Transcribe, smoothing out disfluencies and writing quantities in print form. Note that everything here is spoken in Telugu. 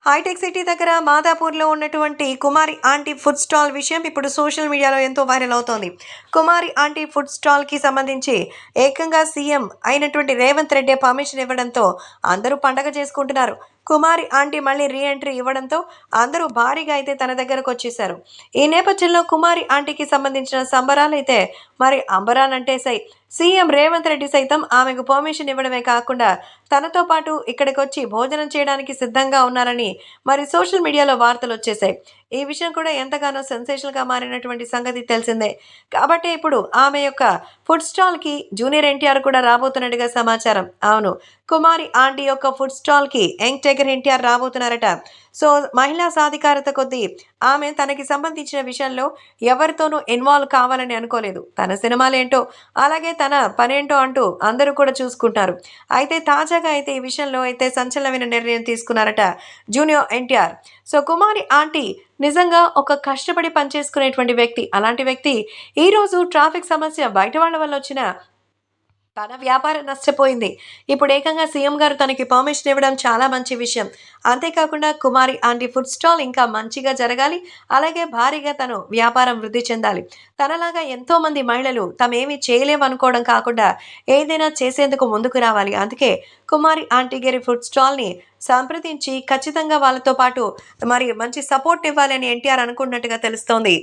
హైటెక్ సిటీ దగ్గర మాదాపూర్‌లో ఉన్నటువంటి కుమారి ఆంటీ ఫుడ్ స్టాల్ విషయం ఇప్పుడు సోషల్ మీడియాలో ఎంతో వైరల్ అవుతోంది. కుమారి ఆంటీ ఫుడ్ స్టాల్‌కి సంబంధించి ఏకంగా సీఎం అయినటువంటి రేవంత్ రెడ్డే పర్మిషన్ ఇవ్వడంతో అందరూ పండగ చేసుకుంటున్నారు. కుమారి ఆంటీ మళ్ళీ రీ ఎంట్రీ ఇవ్వడంతో అందరూ భారీగా అయితే తన దగ్గరకొచ్చేశారు. ఈ నేపథ్యంలో కుమారి ఆంటీకి సంబంధించిన సంబరాలైతే మరి అంబరానంటేశాయి. సీఎం రేవంత్ రెడ్డి సైతం ఆమెకు పర్మిషన్ ఇవ్వడమే కాకుండా తనతో పాటు ఇక్కడికొచ్చి భోజనం చేయడానికి సిద్ధంగా ఉన్నారని మరి సోషల్ మీడియాలో వార్తలొచ్చేసాయి. ఈ విషయం కూడా ఎంతగానో సెన్సేషనల్‌గా మారినటువంటి సంగతి తెలిసిందే. కాబట్టి ఇప్పుడు ఆమె యొక్క ఫుడ్ స్టాల్‌కి జూనియర్ ఎన్టీఆర్ కూడా రాబోతున్నట్టుగా సమాచారం. అవును. కుమారి ఆంటీ యొక్క ఫుడ్ స్టాల్‌కి యంగ్ టైగర్ ఎన్టీఆర్ రాబోతున్నారట. సో, మహిళా సాధికారత కొద్దీ ఆమె తనకి సంబంధించిన విషయంలో ఎవరితోనూ ఇన్వాల్వ్ కావాలని అనుకోలేదు. తన సినిమాలేంటో, అలాగే తన పనేంటో అంటూ అందరూ కూడా చూసుకుంటారు. అయితే తాజాగా అయితే ఈ విషయంలో అయితే సంచలనమైన నిర్ణయం తీసుకున్నారట జూనియర్ ఎన్టీఆర్. సో, కుమారి ఆంటీ నిజంగా ఒక కష్టపడి పనిచేసుకునేటువంటి వ్యక్తి. అలాంటి వ్యక్తి ఈరోజు ట్రాఫిక్ సమస్య బయట వాళ్ళ వల్ల వచ్చిన తన వ్యాపారం నష్టపోయింది. ఇప్పుడు ఏకంగా సీఎం గారు తనకి పర్మిషన్ ఇవ్వడం చాలా మంచి విషయం. అంతేకాకుండా కుమారి ఆంటీ ఫుడ్ స్టాల్ ఇంకా మంచిగా జరగాలి. అలాగే భారీగా తను వ్యాపారం వృద్ధి చెందాలి. తనలాగా ఎంతోమంది మహిళలు తామేమి చేయలేమనుకోవడం కాకుండా ఏదైనా చేసేందుకు ముందుకు రావాలి. అందుకే కుమారి ఆంటీ గారి ఫుడ్ స్టాల్‌ని సంప్రదించి ఖచ్చితంగా వాళ్ళతో పాటు మరి మంచి సపోర్ట్ ఇవ్వాలి అని ఎన్టీఆర్ అనుకున్నట్టుగా తెలుస్తోంది.